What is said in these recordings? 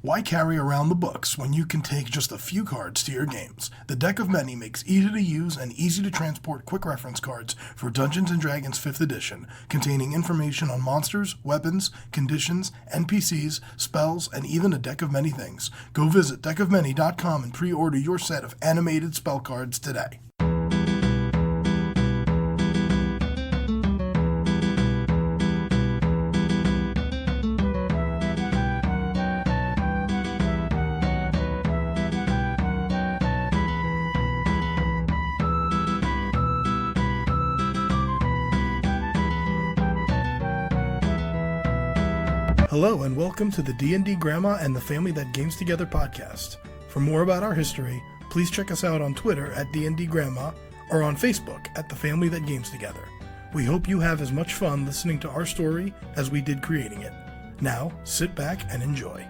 Why carry around the books when you can take just a few cards to your games? The Deck of Many makes easy-to-use and easy-to-transport quick reference cards for Dungeons & Dragons 5th edition, containing information on monsters, weapons, conditions, NPCs, spells, and even a deck of many things. Go visit deckofmany.com and pre-order your set of animated spell cards today. Hello and welcome to the D&D Grandma and the Family That Games Together podcast. For more about our history, please check us out on Twitter at D&D Grandma or on Facebook at the Family That Games Together. We hope you have as much fun listening to our story as we did creating it. Now, sit back and enjoy.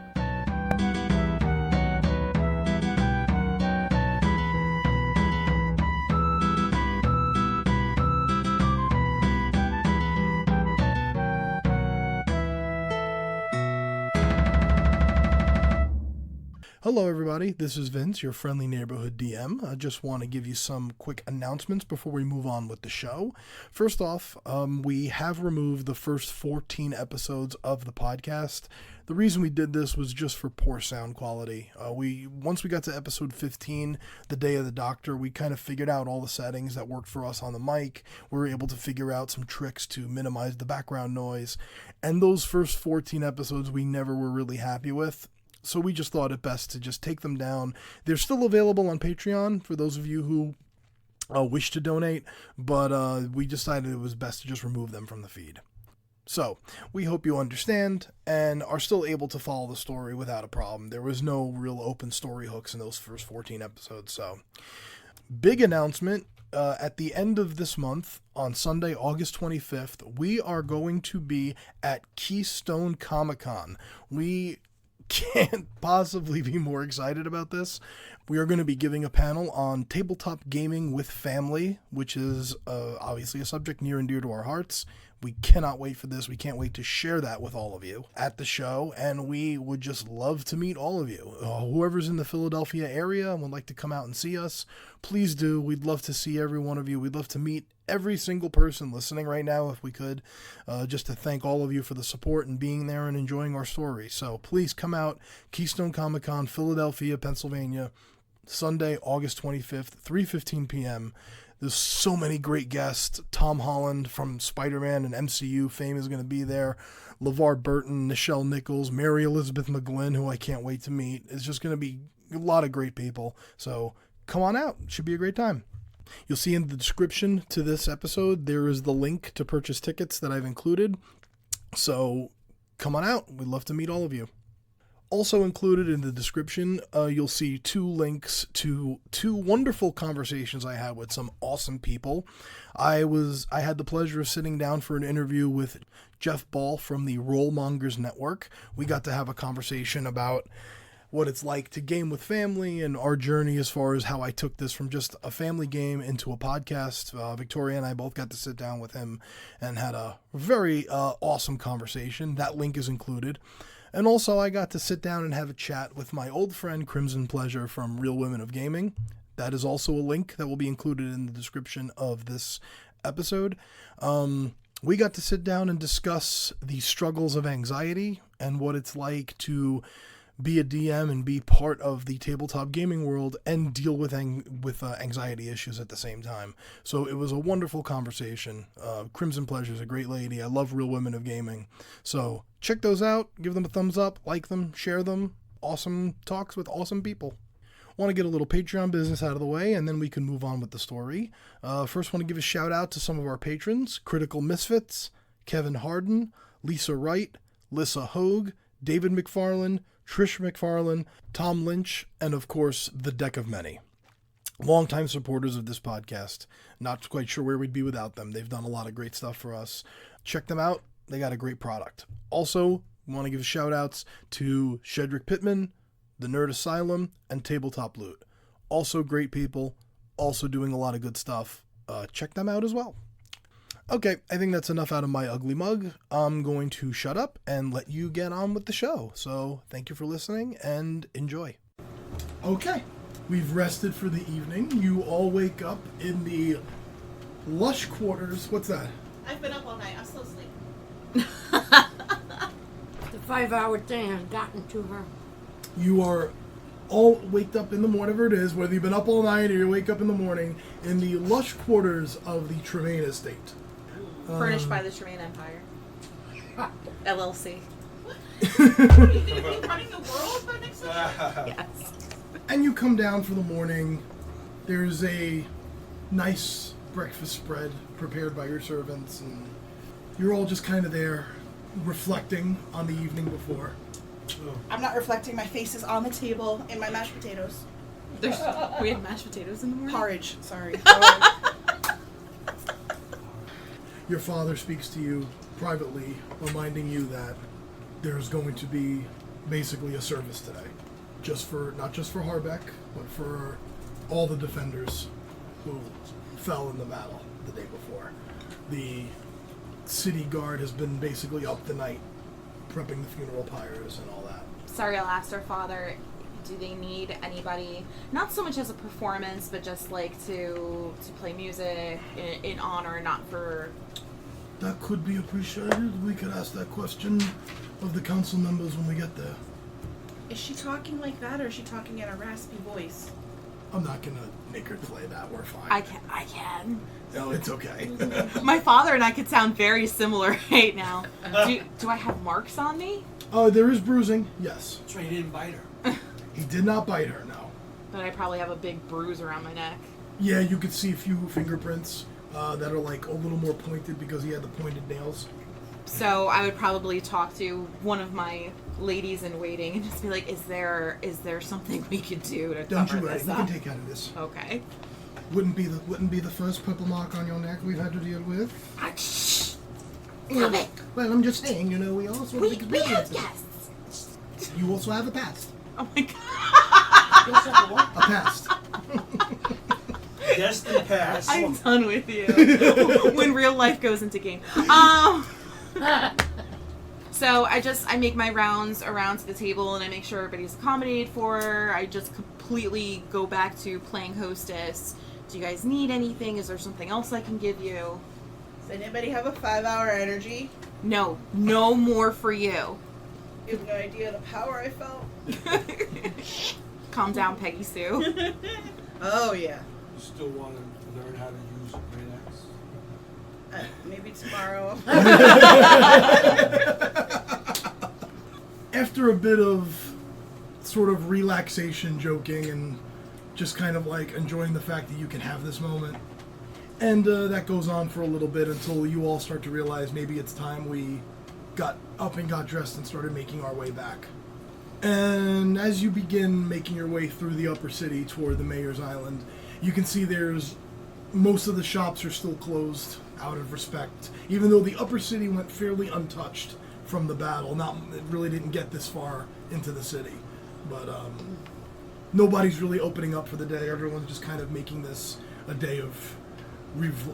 Hello everybody, this is Vince, your friendly neighborhood DM. I just want to give you some quick announcements before we move on with the show. First off, we have removed the first 14 episodes of the podcast. The reason we did this was just for poor sound quality. Once we got to episode 15, the day of the doctor, we kind of figured out all the settings that worked for us on the mic. We were able to figure out some tricks to minimize the background noise. And those first 14 episodes we never were really happy with. So we just thought it best to just take them down. They're still available on Patreon for those of you who wish to donate, but we decided it was best to just remove them from the feed. So we hope you understand and are still able to follow the story without a problem. There was no real open story hooks in those first 14 episodes. So big announcement. At the end of this month, on Sunday, August 25th, we are going to be at Keystone Comic-Con. We can't possibly be more excited about this. We are going to be giving a panel on tabletop gaming with family, which is obviously a subject near and dear to our hearts. We cannot wait for this. We can't wait to share that with all of you at the show, and we would just love to meet all of you. Whoever's in the Philadelphia area and would like to come out and see us, please do. We'd love to see every one of you. We'd love to meet every single person listening right now if we could, just to thank all of you for the support and being there and enjoying our story. So please come out, Keystone Comic-Con, Philadelphia, Pennsylvania, Sunday, August 25th, 3:15 p.m. There's so many great guests. Tom Holland from Spider-Man and MCU fame is going to be there. LeVar Burton, Nichelle Nichols, Mary Elizabeth McGlynn, who I can't wait to meet. It's just going to be a lot of great people. So come on out. It should be a great time. You'll see in the description to this episode, there is the link to purchase tickets that I've included. So come on out. We'd love to meet all of you. Also included in the description, you'll see two links to two wonderful conversations I had with some awesome people. I had the pleasure of sitting down for an interview with Jeff Ball from the Rollmongers Network. We got to have a conversation about what it's like to game with family and our journey as far as how I took this from just a family game into a podcast. Victoria and I both got to sit down with him and had a very awesome conversation. That link is included. And also I got to sit down and have a chat with my old friend Crimson Pleasure from Real Women of Gaming. That is also a link that will be included in the description of this episode. We got to sit down and discuss the struggles of anxiety and what it's like to be a DM and be part of the tabletop gaming world and deal with anxiety issues at the same time. So it was a wonderful conversation. Crimson Pleasure is a great lady. I love Real Women of Gaming. So check those out. Give them a thumbs up, like them, share them. Awesome talks with awesome people. Want to get a little Patreon business out of the way, and then we can move on with the story. First, want to give a shout out to some of our patrons: Critical Misfits, Kevin Harden, Lisa Wright, Lissa Hogue, David McFarlane, Trish McFarlane, Tom Lynch, and of course, the Deck of Many. Longtime supporters of this podcast. Not quite sure where we'd be without them. They've done a lot of great stuff for us. Check them out. They got a great product. Also, we want to give shout outs to Shedrick Pittman, the Nerd Asylum, and Tabletop Loot. Also great people. Also doing a lot of good stuff. Check them out as well. Okay, I think that's enough out of my ugly mug. I'm going to shut up and let you get on with the show. So thank you for listening and enjoy. Okay, we've rested for the evening. You all wake up in the lush quarters. What's that? I've been up all night. I'm still asleep. The 5-hour thing has gotten to her. You are all waked up in the morning, whatever it is, whether you've been up all night or you wake up in the morning, in the lush quarters of the Tremaine estate. Furnished by the Tremaine Empire. LLC. Are You gonna be running the world by next session? Yes. And you come down for the morning. There's a nice breakfast spread prepared by your servants, and you're all just kind of there reflecting on the evening before. I'm not reflecting. My face is on the table in my mashed potatoes. We had mashed potatoes in the morning? Porridge, sorry. Your father speaks to you privately, reminding you that there's going to be basically a service today. Not just for Harbeck, but for all the defenders who fell in the battle the day before. The city guard has been basically up the night prepping the funeral pyres and all that. Sorry, I'll ask their father. Do they need anybody, not so much as a performance, but just like to play music in honor, not for... That could be appreciated. We could ask that question of the council members when we get there. Is she talking like that, or is she talking in a raspy voice? I'm not gonna make her play that. We're fine. I can. No, it's okay. My father and I could sound very similar right now. Do I have marks on me? There is bruising, yes. That's right, he didn't bite her. He did not bite her, no. But I probably have a big bruise around my neck. Yeah, you could see a few fingerprints that are like a little more pointed because he had the pointed nails. So I would probably talk to one of my ladies in waiting and just be like, is there something we could do to Don't cover you worry, this we up? can take care of this. Okay. Wouldn't be the first purple mark on your neck we've had to deal with. Shh. Well, I'm just saying, we all sort of We have experience it. guests. You also have a past. Oh my god. A past. Guest in the past. I'm done with you. When real life goes into game. So I make my rounds around to the table and I make sure everybody's accommodated for her. I just completely go back to playing hostess. Do you guys need anything? Is there something else I can give you? Does anybody have a 5-hour energy? No more for you. You have no idea the power I felt? Calm down, Peggy Sue. Oh, yeah. You still want to learn how to use a great axe? Maybe tomorrow. After a bit of sort of relaxation, joking, and just kind of like enjoying the fact that you can have this moment, and that goes on for a little bit until you all start to realize maybe it's time we got up and got dressed and started making our way back. And as you begin making your way through the upper city toward the Mayor's Island, you can see most of the shops are still closed out of respect, even though the upper city went fairly untouched from the battle. It really didn't get this far into the city, but nobody's really opening up for the day. Everyone's just kind of making this a day of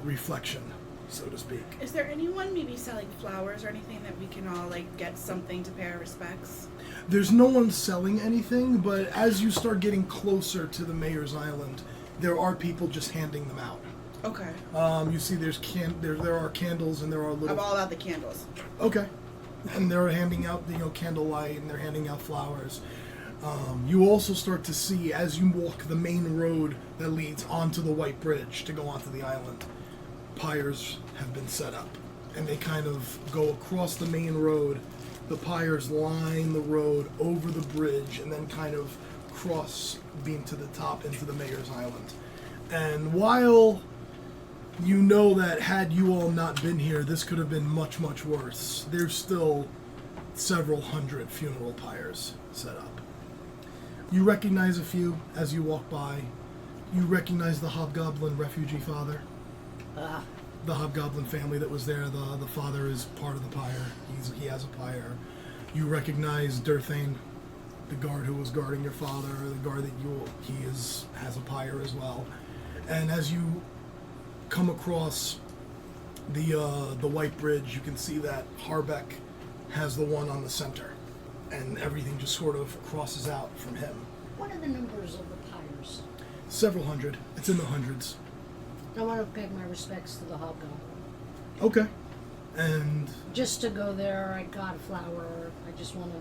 reflection, so to speak. Is there anyone maybe selling flowers or anything that we can all get something to pay our respects? There's no one selling anything, but as you start getting closer to the Mayor's Island, there are people just handing them out. Okay. You see there are candles and there are little... I'm all about the candles. Okay. And they're handing out, candlelight, and they're handing out flowers. You also start to see, as you walk the main road that leads onto the White Bridge to go onto the island, pyres have been set up. And they kind of go across the main road. The pyres line the road over the bridge and then kind of cross beam to the top into the Mayor's Island. And while you know that had you all not been here, this could have been much, much worse, there's still several hundred funeral pyres set up. You recognize a few as you walk by. You recognize the Hobgoblin refugee father. The Hobgoblin family that was there. The father is part of the pyre. He has a pyre. You recognize Durthane, the guard who was guarding your father, the guard that has a pyre as well. And as you come across the White Bridge, you can see that Harbeck has the one on the center, and everything just sort of crosses out from him. What are the numbers of the pyres? Several hundred. It's in the hundreds. I want to pay my respects to the hobgoblin. Okay. And Just to go there, I got a flower. I just want to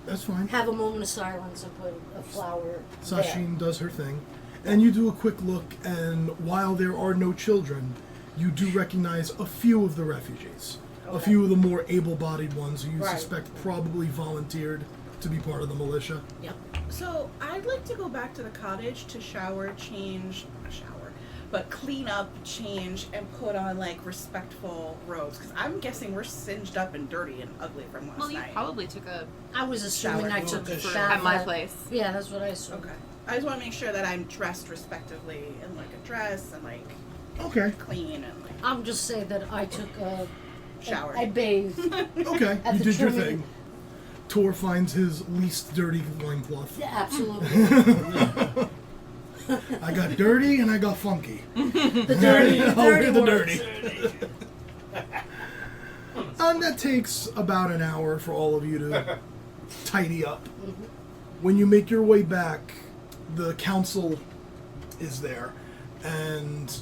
that's fine. have a moment of silence and put a flower Sasheen does her thing. And you do a quick look, and while there are no children, you do recognize a few of the refugees. A few of the more able-bodied ones who you Right. suspect probably volunteered to be part of the militia. Yep. So I'd like to go back to the cottage to clean up, change, and put on like respectful robes. Because I'm guessing we're singed up and dirty and ugly from last Well, you night. probably took a I was assuming Shower. I took a For- bath at my place. Yeah, that's what I assumed. Okay. I just want to make sure that I'm dressed respectively in like a dress and like Okay. clean and like I'm just saying that I took a shower. I bathed. Okay, At you the did your trimming. thing. Tor finds his least dirty loincloth. Yeah, absolutely. I got dirty and I got funky. The dirty, I'll dirty wear the words. dirty. And that takes about an hour for all of you to tidy up. When you make your way back, the council is there, and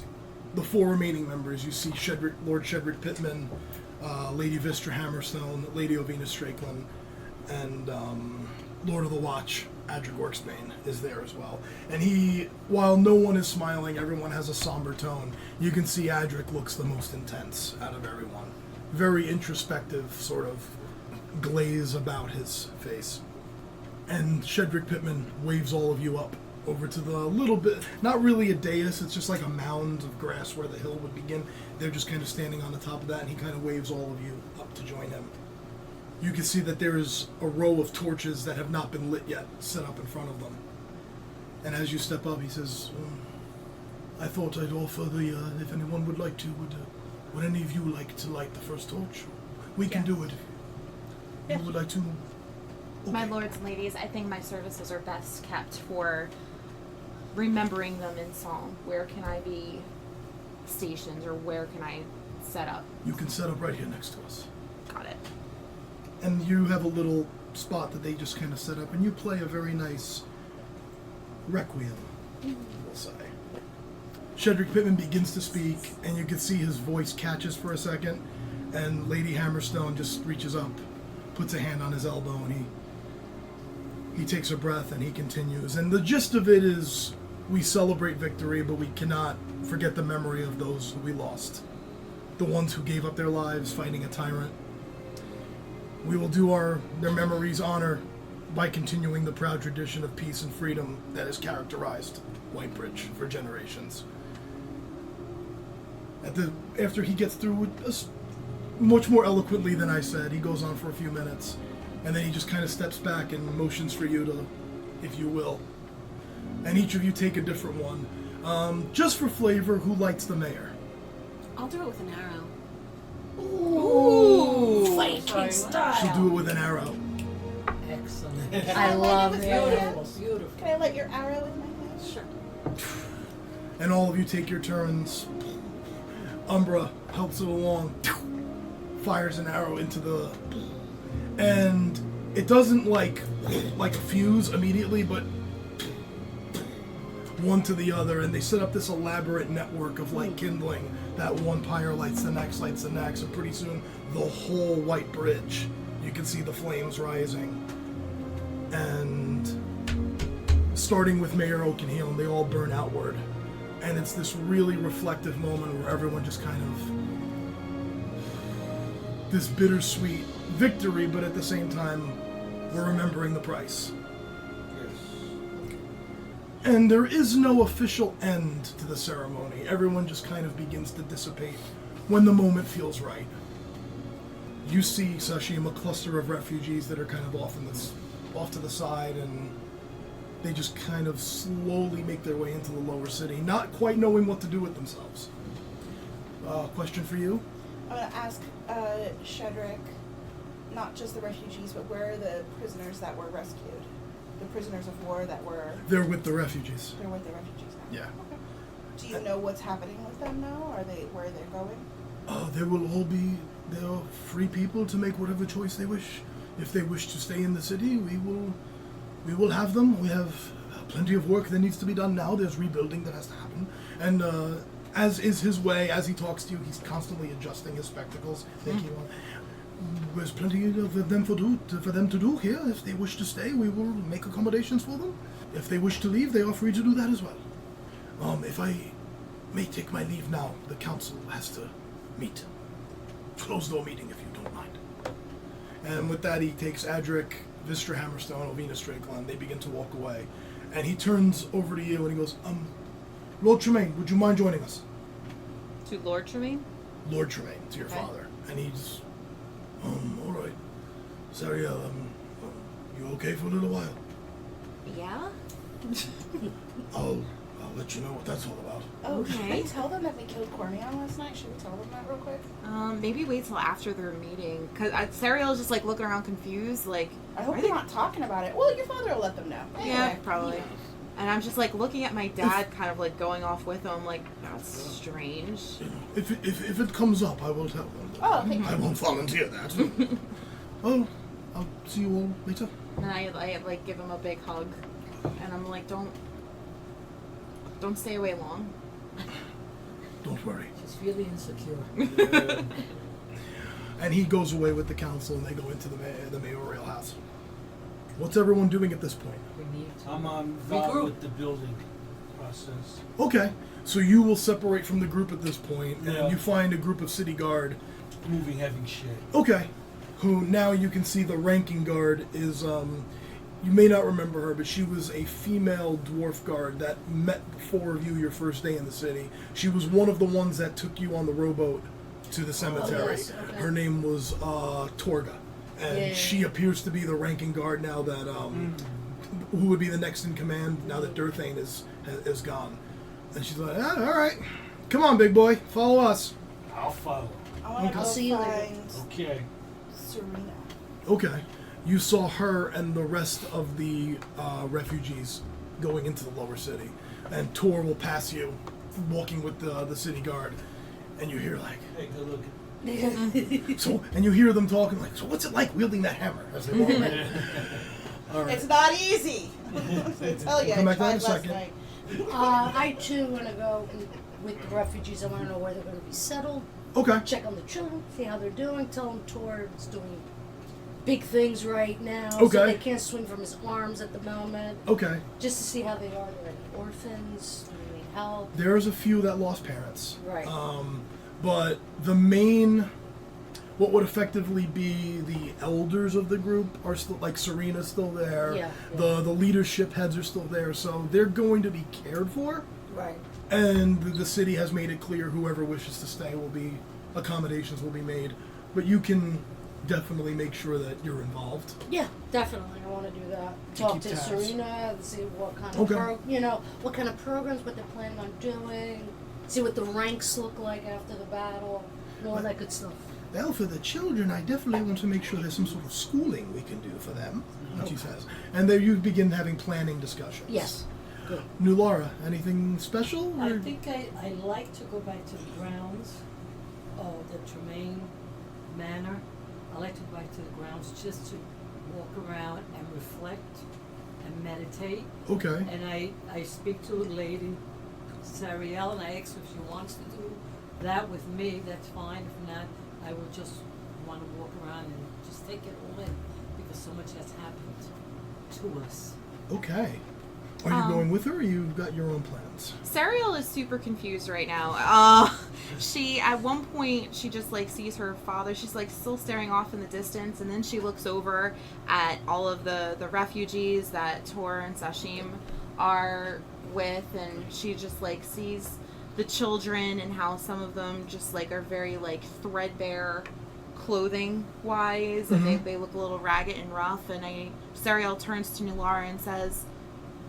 the four remaining members. You see Lord Shedrick Pittman, Lady Vistra Hammerstone, Lady Ovina Strakeland, and Lord of the Watch, Adric Orksbane, is there as well. And he, while no one is smiling, everyone has a somber tone. You can see Adric looks the most intense out of everyone. Very introspective sort of glaze about his face. And Shedrick Pittman waves all of you up over to the little bit, not really a dais, it's just like a mound of grass where the hill would begin. They're just kind of standing on the top of that, and he kind of waves all of you up to join him. You can see that there is a row of torches that have not been lit yet set up in front of them. And as you step up, he says, I thought I'd offer if anyone would like to, would any of you like to light the first torch? We can do it. If you would like to. My Okay. lords and ladies, I think my services are best kept for remembering them in song. Where can I be stationed, or where can I set up? You can set up right here next to us. Got it. And you have a little spot that they just kind of set up, and you play a very nice Requiem, we'll say. Shedrick Pittman begins to speak, and you can see his voice catches for a second, and Lady Hammerstone just reaches up, puts a hand on his elbow, and he takes a breath, and he continues. And the gist of it is, we celebrate victory, but we cannot forget the memory of those who we lost. The ones who gave up their lives fighting a tyrant. We will do their memories honor by continuing the proud tradition of peace and freedom that has characterized Whitebridge for generations. After he gets through with us, much more eloquently than I said, he goes on for a few minutes, and then he just kind of steps back and motions for you to, if you will. And each of you take a different one. Just for flavor, who lights the mayor? I'll do it with an arrow. Ooh, Viking She'll style. do it with an arrow. Excellent. I love it. Beautiful. Can I light your arrow with my hand? Sure. And all of you take your turns. Umbra helps it along, fires an arrow into the... And it doesn't like a fuse immediately, but one to the other, and they set up this elaborate network of light kindling. That one pyre lights the next, and pretty soon the whole White Bridge, you can see the flames rising. And starting with Mayor Oakenhill, they all burn outward. And it's this really reflective moment where everyone just kind of... this bittersweet victory, but at the same time, we're remembering the price. Yes. And there is no official end to the ceremony. Everyone just kind of begins to dissipate when the moment feels right. You see, Sashim, a cluster of refugees that are kind of off to the side, and they just kind of slowly make their way into the lower city, not quite knowing what to do with themselves. Question for you? I'm gonna ask Shedrick, not just the refugees, but where are the prisoners that were rescued? The prisoners of war that were... They're with the refugees. They're with the refugees now. Yeah. Okay. Do you know what's happening with them now? Are they where they're going? They are free people to make whatever choice they wish. If they wish to stay in the city, we will have them. We have plenty of work that needs to be done now. There's rebuilding that has to happen. And as is his way, as he talks to you, he's constantly adjusting his spectacles. There's plenty of them for them to do here. If they wish to stay, we will make accommodations for them. If they wish to leave, they are free to do that as well. If I may take my leave now, the council has to meet. Closed door meeting, if you don't mind. And with that, he takes Adric, Vistra Hammerstone, Ovina Strakeland. They begin to walk away. And he turns over to you and he goes, Lord Tremaine, would you mind joining us? To Lord Tremaine? Lord Tremaine, to your father. And he's, all right. Sariel, you okay for a little while? Yeah? I'll let you know what that's all about. Oh, should Okay. we tell them that we killed Cormion last night? Should we tell them that real quick? Maybe wait till after their meeting. Because Sariel's just, like, looking around confused, like... I hope are they're they- not talking about it. Well, your father will let them know. Yeah, Anyway. probably. And I'm just, like, looking at my dad kind of, like, going off with him, like, that's strange. If it comes up, I will tell them. Oh, okay. I won't volunteer that. Well, I'll see you all later. And I like, give him a big hug. And I'm like, don't stay away long. Don't worry. She's really insecure. And he goes away with the council, and they go into the mayoral house. What's everyone doing at this point? We need to I'm regroup. involved with the building process. Okay, so you will separate from the group at this point, and Yeah. you find a group of city guard. Moving heavy shit. Okay, who now you can see the ranking guard is, you may not remember her, but she was a female dwarf guard that met the four of you your first day in the city. She was one of the ones that took you on the rowboat to the cemetery. yes, okay. Her name was Torga, and Yeah. she appears to be the ranking guard now that, who would be the next in command now that Durthane is gone. And she's like, all right, come on, big boy, follow us. I'll follow. I want to I'll go see you later. find Okay. Serena. Okay. You saw her and the rest of the refugees going into the lower city. And Tor will pass you, walking with the city guard. And you hear like, Hey, good looking. so, and you hear them talking like, so what's it like wielding that hammer as they walk in? All right. It's not easy. I tell you, Come I back down in tried a last second. night. I too want to go with the refugees. I want to know where they're going to be settled. Okay. Check on the children, see how they're doing. Tell them Tor's doing big things right now. Okay. So they can't swing from his arms at the moment. Okay. Just to see how they are. Are they orphans? Do they need help? There's a few that lost parents. Right. But the main, what would effectively be the elders of the group are still, like Serena's still there. Yeah, The leadership heads are still there, so they're going to be cared for. Right. And the city has made it clear whoever wishes to stay will be, accommodations will be made. But you can definitely make sure that you're involved. Yeah, definitely. I want to do that. Talk keep to tabs. Serena, see what kind of Okay. what kind of programs, what they're planning on doing. See what the ranks look like after the battle, and all that good stuff. Well, for the children, I definitely want to make sure there's some sort of schooling we can do for them, she says. And then you begin having planning discussions. Yes. Good. New Laura, anything special? I or- think I like to go back to the grounds of the Tremaine Manor. I like to go back to the grounds just to walk around and reflect and meditate. Okay. And I speak to a lady, Sariel, and I ask if she wants to do that with me. That's fine. If not, I would just want to walk around and just take it all in because so much has happened to us. Okay. Are you going with her, or you've got your own plans? Sariel is super confused right now. She, at one point, she just, like, sees her father. She's, like, still staring off in the distance, and then she looks over at all of the refugees that Tor and Sashim are with, and she just, like, sees the children and how some of them just, like, are very, like, threadbare clothing-wise, and they look a little ragged and rough, and Sariel turns to Nulara and says,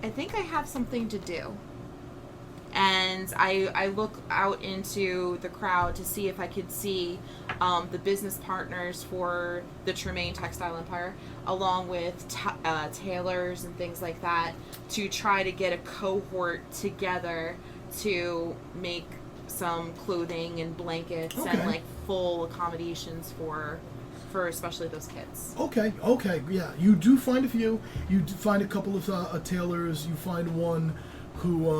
I think I have something to do. And I look out into the crowd to see if I could see the business partners for the Tremaine Textile Empire, along with tailors and things like that, to try to get a cohort together to make some clothing and blankets Okay. and like full accommodations for especially those kids. Okay, yeah. You do find a few. You do find a couple of tailors. You find one who,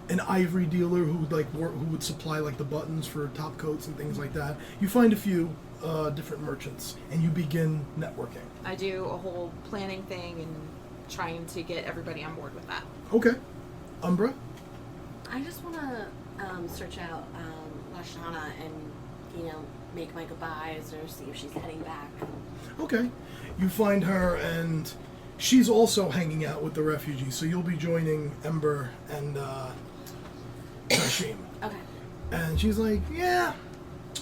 an ivory dealer who who would supply like the buttons for top coats and things like that. You find a few different merchants, and you begin networking. I do a whole planning thing and trying to get everybody on board with that. Okay, Umbra. I just want to search out Lashana and, make my goodbyes or see if she's heading back. Okay, you find her, and she's also hanging out with the refugees. So you'll be joining Ember and Hashim. Okay. And she's like, yeah,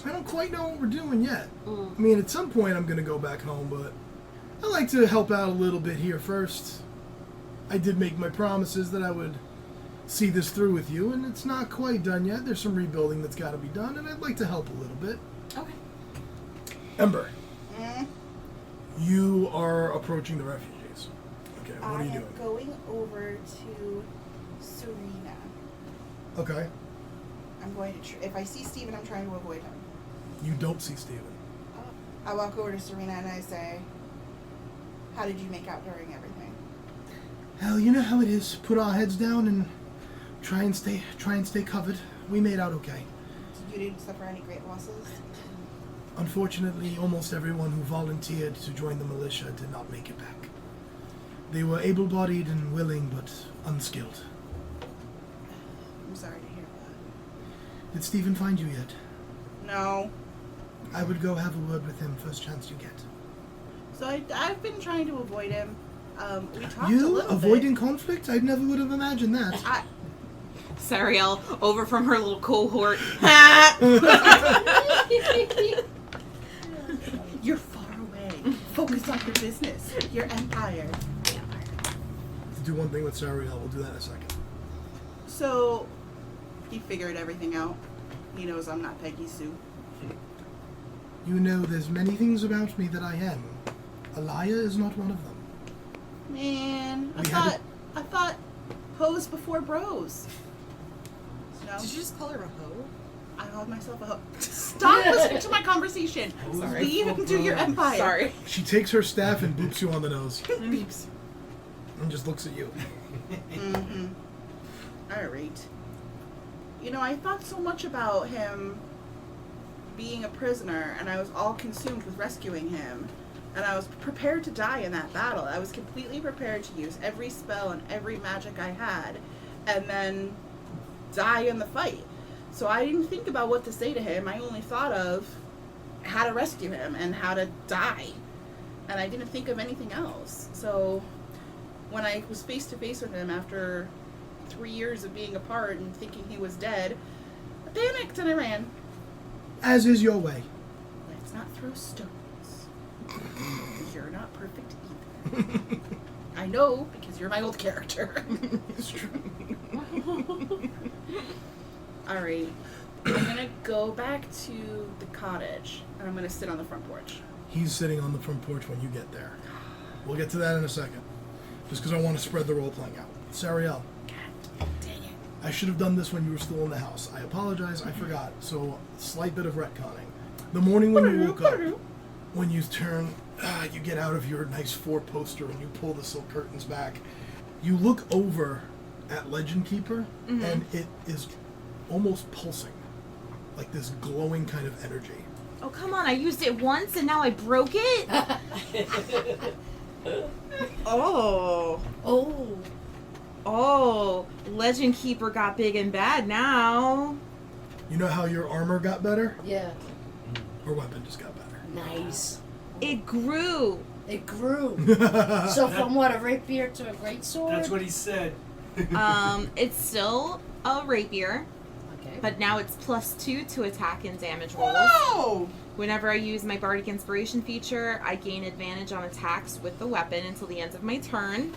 I don't quite know what we're doing yet. I mean, at some point I'm going to go back home, but I like to help out a little bit here first. I did make my promises that I would see this through with you, and it's not quite done yet. There's some rebuilding that's got to be done, and I'd like to help a little bit. Okay. Ember, you are approaching the refugees. Okay, what are you doing? I'm going over to Serena. Okay, I'm going to, if I see Steven, I'm trying to avoid him. you don't see Steven. I walk over to Serena and I say, how did you make out during everything? Hell, you know how it is. Put our heads down and try and stay covered. We made out okay. You didn't suffer any great losses? Unfortunately, almost everyone who volunteered to join the militia did not make it back. They were able-bodied and willing, but unskilled. I'm sorry to hear that. Did Stephen find you yet? No. I would go have a word with him first chance you get. So I've been trying to avoid him. We talked a You little avoiding bit. conflict? I never would have imagined that. Sariel, over from her little cohort. You're far away. Focus on your business, your empire. Do one thing with Sariel. We'll do that in a second. So, he figured everything out. He knows I'm not Peggy Sue. You know, there's many things about me that I am. A liar is not one of them. Man, We had I thought hoes before bros. No, Did you just call her a hoe? I called myself a hoe. Stop listening to my conversation. Sorry. Leave and do your empire. Sorry. She takes her staff and boops you on the nose Beeps. and just looks at you. Mm-hmm. All right. You know, I thought so much about him being a prisoner, and I was all consumed with rescuing him. And I was prepared to die in that battle. I was completely prepared to use every spell and every magic I had, and then die in the fight. So I didn't think about what to say to him. I only thought of how to rescue him and how to die. And I didn't think of anything else. So when I was face to face with him after 3 years of being apart and thinking he was dead, I panicked and I ran. As is your way. Let's not throw stones. You're not perfect either. I know, because you're my old character. It's true. Alright. I'm gonna go back to the cottage, and I'm gonna sit on the front porch. He's sitting on the front porch when you get there. We'll get to that in a second. Just because I want to spread the role-playing out. Sariel. Dang it. I should have done this when you were still in the house. I apologize, I forgot. So, slight bit of retconning. The morning when you woke up, when you turn, you get out of your nice four-poster and you pull the silk curtains back, you look over at Legend Keeper, and it is almost pulsing. Like this glowing kind of energy. Oh, come on. I used it once and now I broke it? Oh. Oh. Oh. Legend Keeper got big and bad now. You know how your armor got better? Yeah. Or weapon just got better? Nice. It grew. It grew. So from what, a rapier to a greatsword? That's what he said. It's still a rapier, Okay. but now it's +2 to attack and damage rolls. Whoa! Whenever I use my Bardic Inspiration feature, I gain advantage on attacks with the weapon until the end of my turn.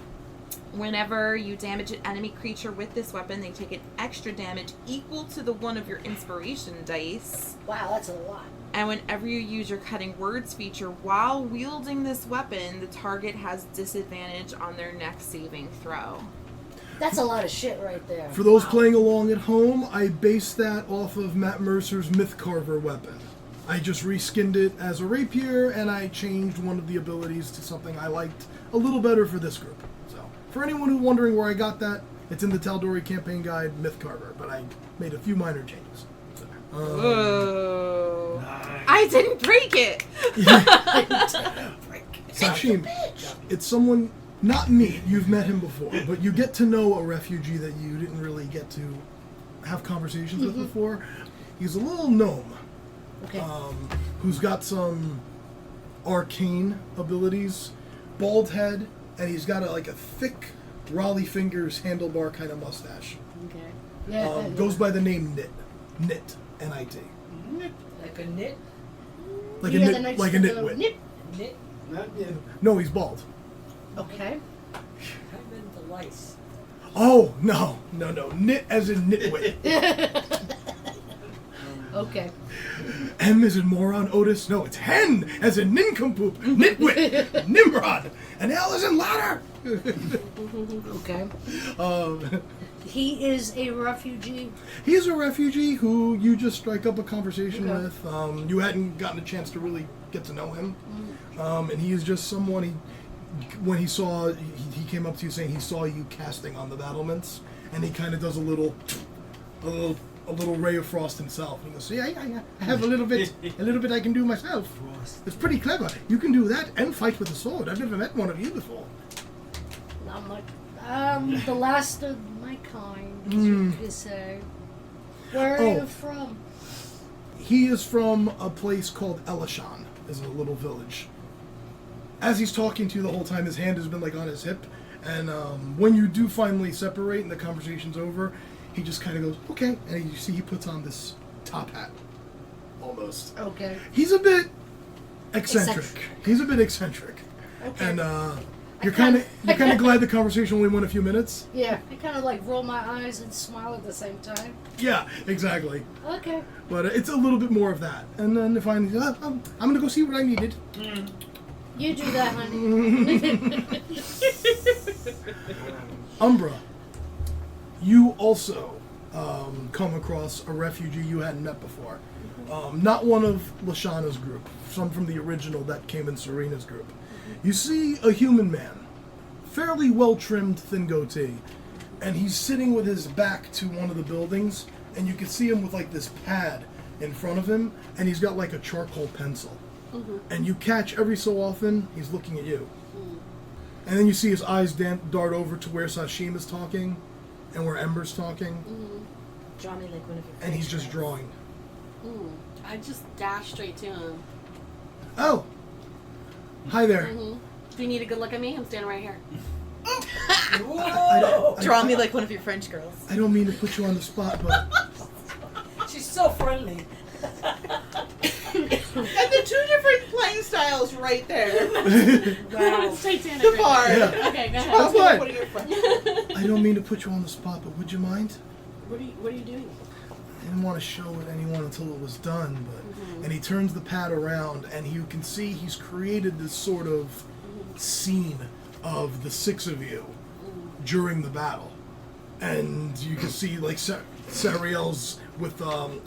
Whenever you damage an enemy creature with this weapon, they take an extra damage equal to the one of your inspiration dice. Wow, that's a lot. And whenever you use your Cutting Words feature while wielding this weapon, the target has disadvantage on their next saving throw. That's a lot of shit right there. For those playing along at home, I based that off of Matt Mercer's Mythcarver weapon. I just reskinned it as a rapier, and I changed one of the abilities to something I liked a little better for this group. So, for anyone who's wondering where I got that, it's in the Tal'Dorei campaign guide, Mythcarver, but I made a few minor changes. So, Whoa. Nice. I didn't break it. Sashim, it's someone, not me, you've met him before, but you get to know a refugee that you didn't really get to have conversations with before. He's a little gnome, Okay. who's got some arcane abilities, bald head, and he's got a thick Raleigh Fingers handlebar kind of mustache. Okay. Yeah. Goes by the name Nit. Nit. N-I-T. Like a knit? Like He a has nit, nice like a little nitwit. nip. Knit? Not yet. No, he's bald. Okay. I'm into lice. Oh, no. Nit as in nitwit. Okay. M as in moron, Otis. No, it's hen as in nincompoop, nitwit, Nimrod. And L as in ladder. Okay. Um, He is a refugee. He's a refugee who you just strike up a conversation Okay. with. You hadn't gotten a chance to really get to know him. And he is just someone, when he saw, he came up to you saying he saw you casting on the battlements, and he kind of does a little ray of frost himself. And he goes, see, I have a little bit I can do myself. Frost. It's pretty clever. You can do that and fight with a sword. I've never met one of you before. I'm like, the last of my kind, as you could say. Where are you from? He is from a place called Elishan, is a little village. As he's talking to you the whole time, his hand has been on his hip, and when you do finally separate and the conversation's over, he just kind of goes, okay, and you see he puts on this top hat, almost. Okay. He's a bit eccentric. He's a bit eccentric. Okay. And you're kind of glad the conversation only went a few minutes? Yeah, I kind of roll my eyes and smile at the same time. Yeah, exactly. Okay. But it's a little bit more of that. And then finally, I'm going to go see what I needed. You do that, honey. Umbra, you also come across a refugee you hadn't met before. Not one of Lashana's group, some from the original that came in Serena's group. You see a human man, fairly well-trimmed, thin goatee, and he's sitting with his back to one of the buildings, and you can see him with this pad in front of him, and he's got a charcoal pencil. And you catch every so often, he's looking at you. And then you see his eyes dart over to where Sashim is talking, and where Ember's talking, Draw me like one of your and he's French just girls. drawing. I just dash straight to him. Oh! Hi there. Do you need a good look at me? I'm standing right here. Draw me like one of your French girls. I don't mean to put you on the spot, but She's so friendly. And the two different playing styles right there. Wow. It's Titanic. The right bar. Yeah. Okay, go ahead. Oh, what? What are your friends? I don't mean to put you on the spot, but would you mind? What are you doing? I didn't want to show it anyone until it was done, but and he turns the pad around, and you can see he's created this sort of scene of the six of you during the battle, and you can see Sariel's with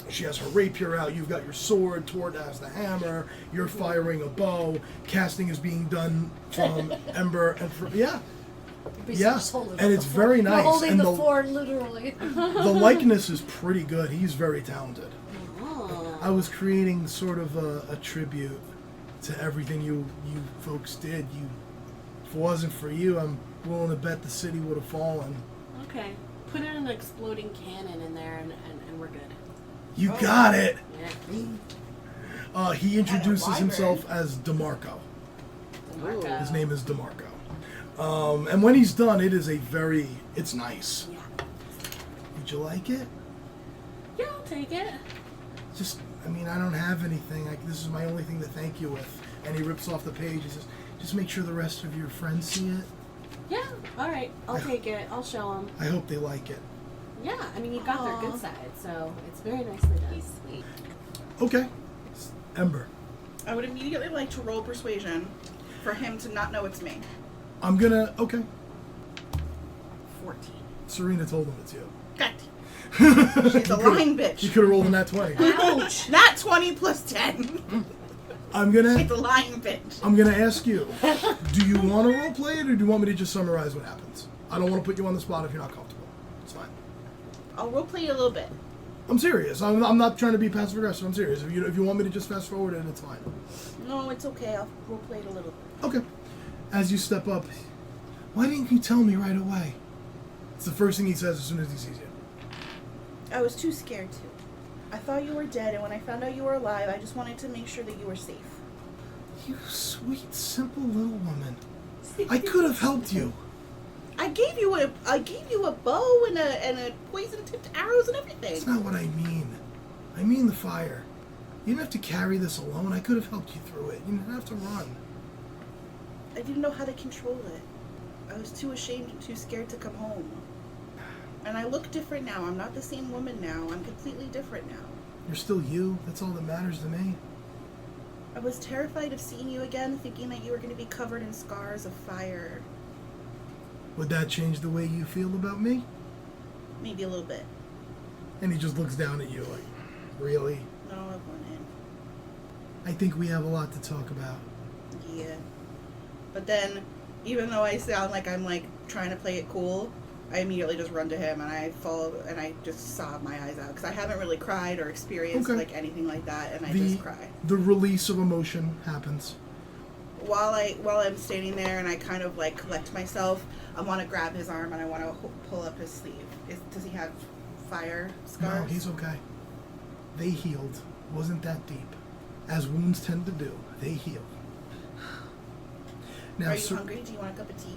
she has her rapier out, you've got your sword, Tord has the hammer, you're firing a bow, casting is being done from Ember and yeah, and it's very nice. We're holding And the fort, literally. the likeness is pretty good. He's very talented. Oh. I was creating sort of a tribute to everything you folks did. If it wasn't for you, I'm willing to bet the city would have fallen. Okay. Put in an exploding cannon in there and we're good. You got it! Yeah. He introduces himself as DeMarco. DeMarco. His name is DeMarco. And when he's done, it's nice. Yeah. Did you like it? Yeah, I'll take it. I don't have anything. This is my only thing to thank you with. And he rips off the page and says, just make sure the rest of your friends see it. Yeah, alright. I'll take it. I'll show them. I hope they like it. Yeah, you got their good side, so it's very nicely done. Sweet. Okay. Ember. I would immediately like to roll persuasion for him to not know it's me. I'm gonna, okay. 14. Serena told him it's you. God. She's a lying bitch. You could have rolled in that 20. Ouch! Not 20 plus 10. I'm gonna She's a lying bitch. I'm gonna ask you, do you want to role play it, or do you want me to just summarize what happens? I don't want to put you on the spot if you're not comfortable. It's fine. I'll roleplay it a little bit. I'm serious. I'm not trying to be passive aggressive. I'm serious. If you want me to just fast forward it, it's fine. No, it's okay. I'll roleplay it a little bit. Okay. As you step up, why didn't you tell me right away? It's the first thing he says as soon as he sees you. I was too scared to. I thought you were dead, and when I found out you were alive, I just wanted to make sure that you were safe. You sweet, simple little woman. I could have helped you. I gave you a bow and a poison-tipped arrows and everything. That's not what I mean. I mean the fire. You didn't have to carry this alone. I could have helped you through it. You didn't have to run. I didn't know how to control it. I was too ashamed and too scared to come home. And I look different now. I'm not the same woman now. I'm completely different now. You're still you. That's all that matters to me. I was terrified of seeing you again, thinking that you were going to be covered in scars of fire. Would that change the way you feel about me? Maybe a little bit. And he just looks down at you like, really? No, I wouldn't. I think we have a lot to talk about. Yeah. But then, even though I sound like I'm like trying to play it cool, I immediately just run to him and I fall and I just sob my eyes out because I haven't really cried or experienced like anything like that, and I just cry. The release of emotion happens. While I'm standing there and I kind of like collect myself, I want to grab his arm and I want to pull up his sleeve. Does he have fire scars? No, he's okay. They healed. Wasn't that deep. As wounds tend to do, they heal. Now, are you hungry? Do you want a cup of tea?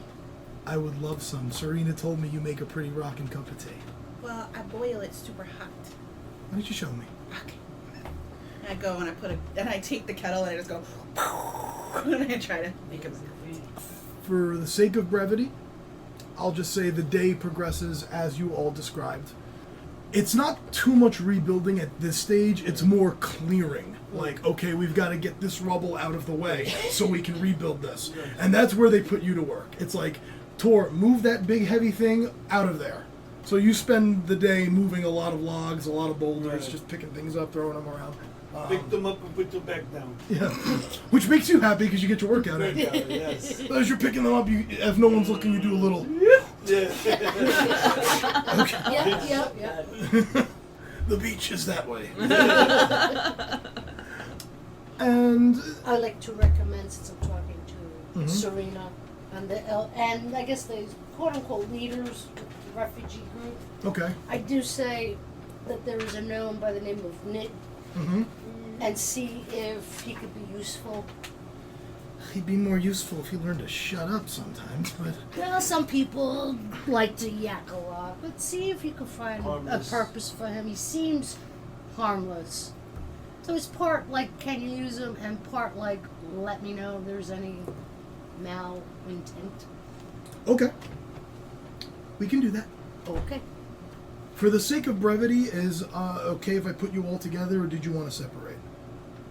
I would love some. Serena told me you make a pretty rockin' cup of tea. Well, I boil it super hot. Why don't you show me? Okay. And I go and I take the kettle and I just go and I try to make it. For the sake of brevity, I'll just say the day progresses as you all described. It's not too much rebuilding at this stage, it's more clearing. Like, okay, we've got to get this rubble out of the way so we can rebuild this. And that's where they put you to work. It's like, Tor, move that big heavy thing out of there. So you spend the day moving a lot of logs, a lot of boulders, just picking things up, throwing them around. Pick them up and put them back down. Yeah, which makes you happy because you get your workout in. Yes. As you're picking them up, if no one's looking, you do a little. Yeah. Yep. The beach is that way. And I like to recommend, since I'm talking to Mhm. Serena and I guess the quote unquote leaders of the refugee group, okay. I do say that there is a gnome by the name of Nick, Mm-hmm. and see if he could be useful. He'd be more useful if he learned to shut up sometimes, but Well, some people like to yak a lot, but see if you can find a Harmless. purpose for him. He seems harmless. So it's part like, can you use him, and part like, let me know if there's any malintent. okay. We can do that. Okay. For the sake of brevity, is okay if I put you all together, or did you want to separate?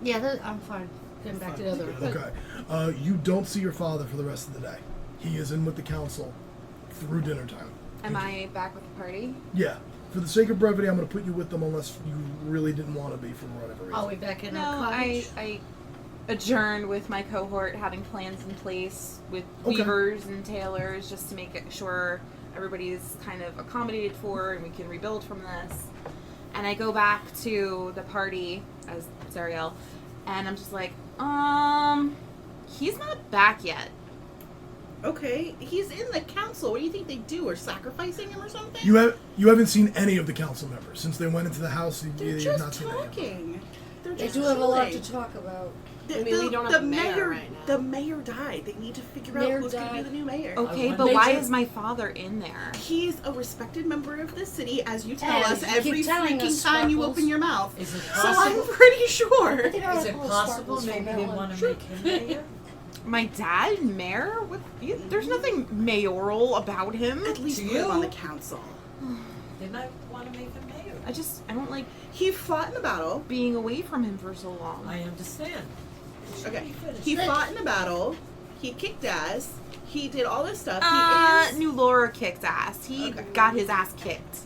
Yeah, I'm fine. Getting back together. Okay. You don't see your father for the rest of the day. He is in with the council through dinner time. Am I back with the party? Yeah. For the sake of brevity, I'm going to put you with them unless you really didn't want to be for whatever reason. Are we back in No, our cottage? I adjourned with my cohort, having plans in place with Okay. weavers and tailors just to make sure everybody's kind of accommodated for and we can rebuild from this. And I go back to the party as Zariel, and I'm just like, he's not back yet. Okay, he's in the council. What do you think they do? Or sacrificing him or something? You haven't seen any of the council members since they went into the house. They're You've just not seen any of them. talking. They're They just do have a lot to chilling. talk about. I mean, we don't have a mayor right now. The mayor died. They need to figure Mayor out who's going to be died. the new mayor. Okay, I but wonder- why is my father in there? He's a respected member of the city, as you tell And us you every keep telling freaking us, time you Sparkles. open your mouth. Is it So possible? I'm pretty sure. They don't Is have it all possible sparkles maybe from they Ellen. want to make him mayor? My dad, mayor? There's nothing mayoral about him. At least To put him on you? the council. They might want to make him mayor. I don't like He fought in the battle. being away from him for so long. I understand. Okay. Finish. He fought in the battle. He kicked ass. He did all this stuff. New Laura kicked ass. He got his ass kicked.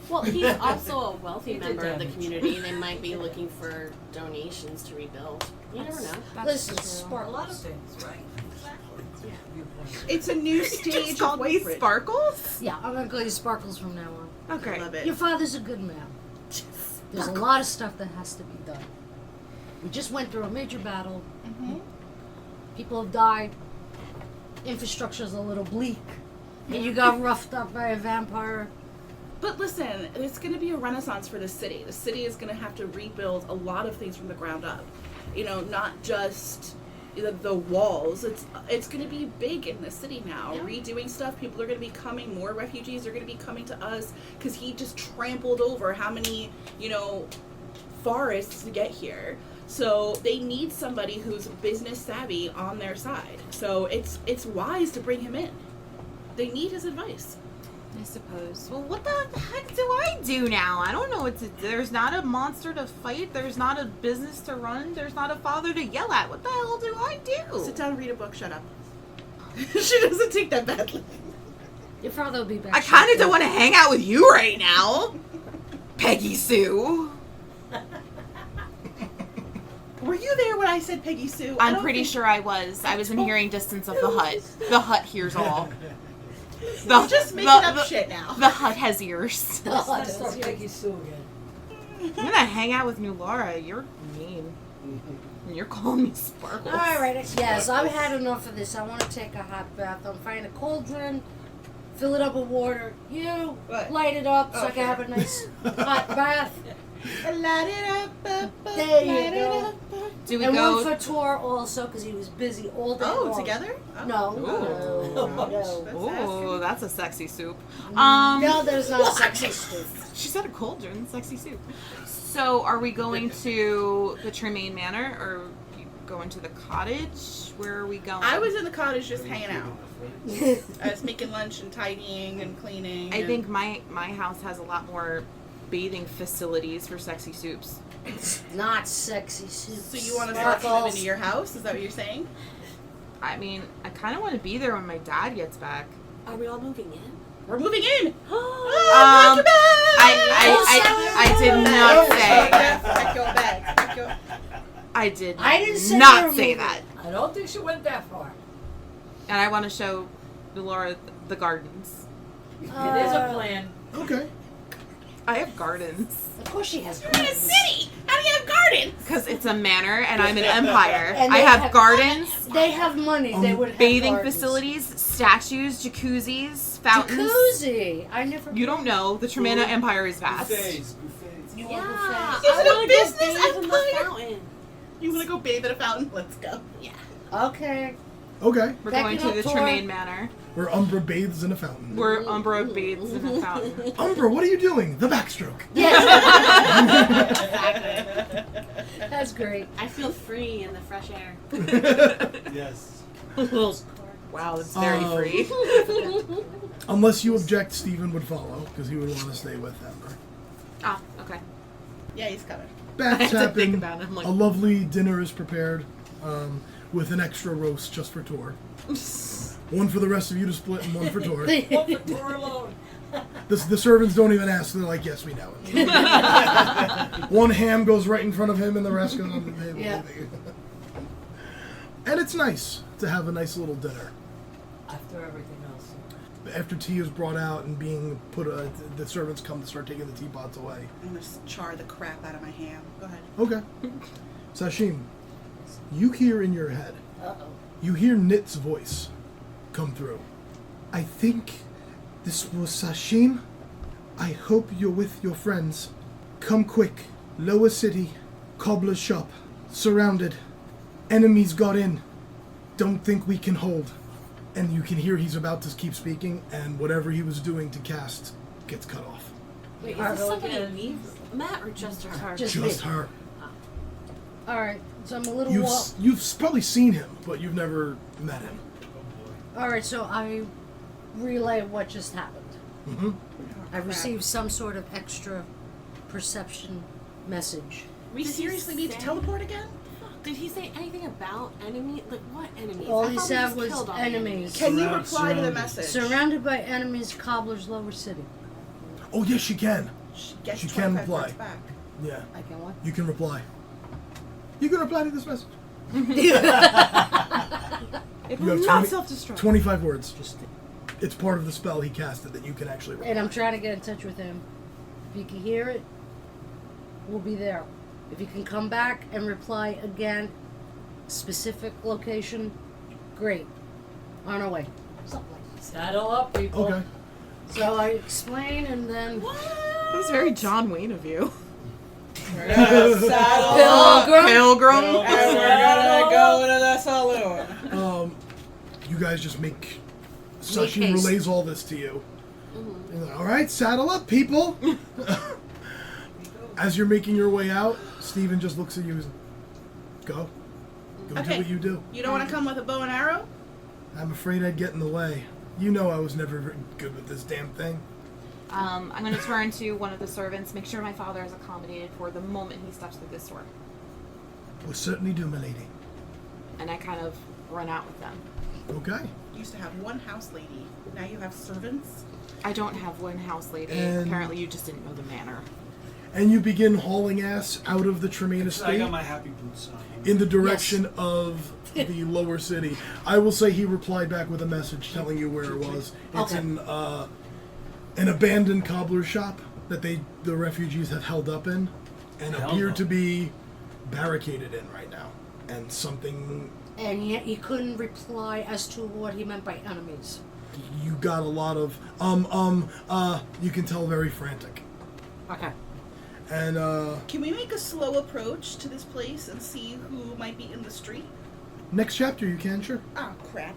Well, he's also a wealthy He did member of the damage. community. They might be looking for donations to rebuild. You never know. Listen, A lot of Sparkles. things, right? Exactly. Yeah. It's a new You stage just of called me Whitebridge. Sparkles? Yeah, I'm gonna call you Sparkles from now on. Okay. I love it. Your father's a good man. There's a lot of stuff that has to be done. We just went through a major battle. Mhm. People have died. Infrastructure's a little bleak. And you got roughed up by a vampire. But listen, it's going to be a renaissance for the city. The city is going to have to rebuild a lot of things from the ground up. You know, not just the walls. It's going to be big in the city now. Yeah. Redoing stuff. People are going to be coming. More refugees are going to be coming to us because he just trampled over how many, forests to get here. So they need somebody who's business savvy on their side. So it's wise to bring him in. They need his advice. I suppose. Well, what the heck do I do now? I don't know what to do. There's not a monster to fight. There's not a business to run. There's not a father to yell at. What the hell do I do? Sit down and read a book. Shut up. She doesn't take that badly. Your father will be back. I kind of shortly. don't want to hang out with you right now, Peggy Sue. Were you there when I said Peggy Sue? I'm pretty sure I was. I was in hearing distance of the hut. The hut hears all. You're just making up shit now. The hut has ears. Let's start Peggy Sue again. I'm gonna hang out with New Laura. You're mean. And you're calling me Sparkles. Alright, yes, I've had enough of this. I want to take a hot bath. I'm finding a cauldron, fill it up with water. You What? light it up so I Okay. can have a nice hot bath. Light it up, There you light it go. up. Do we And go? one for Tor also because he was busy all day Oh, long. together? Oh. No, Ooh. no. Oh, that's a sexy soup. No, there's not a sexy soup. She said a cauldron, sexy soup. So, are we going to the Tremaine Manor or going to the cottage? Where are we going? I was in the cottage just hanging out. I was making lunch and tidying and cleaning. I and- think my house has a lot more bathing facilities for sexy soups. It's not sexy soup. So you want to start coming Sparkles. into your house? Is that what you're saying? I mean, I kind of want to be there when my dad gets back. Are we all moving in? We're moving in. Um, I did not say. I did I didn't say not you were say moving. that. I don't think she went that far. And I want to show Laura the gardens. It is a plan. Okay. I have gardens. Of course she has. You're in a city. How do you have gardens? Because it's a manor and I'm an empire. And I they have have- gardens, They have money. They would have bathing gardens. facilities, statues, jacuzzis, fountains. Jacuzzi. I never. You don't know. The Tremana Empire is vast. Buffets. You Yeah. want the I Is it a wanna go business bathe in the empire? fountain. You want to go bathe at a fountain? Let's go. Okay. Okay. We're Back going it to up, the Tor. Tremaine Manor. Where Umbra bathes in a fountain. Where Umbra bathes in a fountain. Umbra, what are you doing? The backstroke. Yes. That's great. I feel free in the fresh air. Yes. Wow, it's very free. Unless you object, Stephen would follow, because he would want to stay with Umbra. Ah, okay. Yeah, he's coming. I Baths had to think happen. about it. I'm like, A lovely dinner is prepared, with an extra roast just for Tor. One for the rest of you to split, and one for Tor. One for Tor alone. The servants don't even ask. They're like, yes, we know it. One ham goes right in front of him, and the rest goes on the table. Yeah. And it's nice to have a nice little dinner. After everything else. After tea is brought out and being put, the servants come to start taking the teapots away. I'm going to char the crap out of my ham. Go ahead. Okay. Sashim, you hear in your head, Uh-oh. you hear Nit's voice come through. I think this was Sashim. I hope you're with your friends. Come quick. Lower city. Cobbler's shop. Surrounded. Enemies got in. Don't think we can hold. And you can hear he's about to keep speaking, and whatever he was doing to cast gets cut off. Wait, is Are this we somebody gonna- leave Matt or just her? Just Just me. her. All right. So I'm a little. You've probably seen him, but you've never met him. All right. So I relay what just happened. Mm-hmm. I received some sort of extra perception message. We Did he seriously need to say- teleport again? Did he say anything about enemy? Like, what enemies? All I he thought we said just was killed all the enemies. Can you Surround- reply to the surrounded. message? Surrounded by enemies, Cobbler's Lower City. Oh, yes, she can. She gets She can 25 reply. words back. Yeah, I can what? you can reply. You can reply to this message. It You will have not 20 self-destruct. 25 words. Just It's part of the spell he casted that you can actually reply. And I'm trying to get in touch with him. If you can hear it, we'll be there. If you can come back and reply again, specific location, great. On our way. Something like that. saddle up, people. Okay. So I explain and then That was very John Wayne of you. We're gonna saddle up, Pilgrim. and we're gonna go to the saloon. You guys just make. Make Sashi haste. relays all this to you. You're like, all right, saddle up, people. As you're making your way out, Steven just looks at you and says, go. Go Okay. do what you do. You don't want to come with a bow and arrow? I'm afraid I'd get in the way. You know I was never very good with this damn thing. I'm going to turn to one of the servants, make sure my father is accommodated for the moment he steps through this door. We'll certainly do, my lady. And I kind of run out with them. Okay. You used to have one house lady. Now you have servants. I don't have one house lady. And- Apparently you just didn't know the manor. And you begin hauling ass out of the Tremaine I estate got my happy boots on. in the direction of the lower city. I will say he replied back with a message telling you where it was. It's Okay. in an abandoned cobbler's shop that the refugees have held up in and Hell appear no. to be barricaded in right now. And something, and yet he couldn't reply as to what he meant by enemies. you got a lot of, you can tell very frantic. Okay. And, Can we make a slow approach to this place and see who might be in the street? next chapter you can, sure. Oh, crap.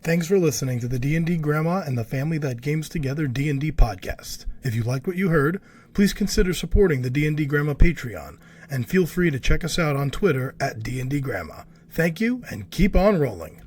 Thanks for listening to the D&D Grandma and the Family That Games Together D&D podcast. If you liked what you heard, please consider supporting the D&D Grandma Patreon, and feel free to check us out on Twitter at D&D Grandma. Thank you, and keep on rolling.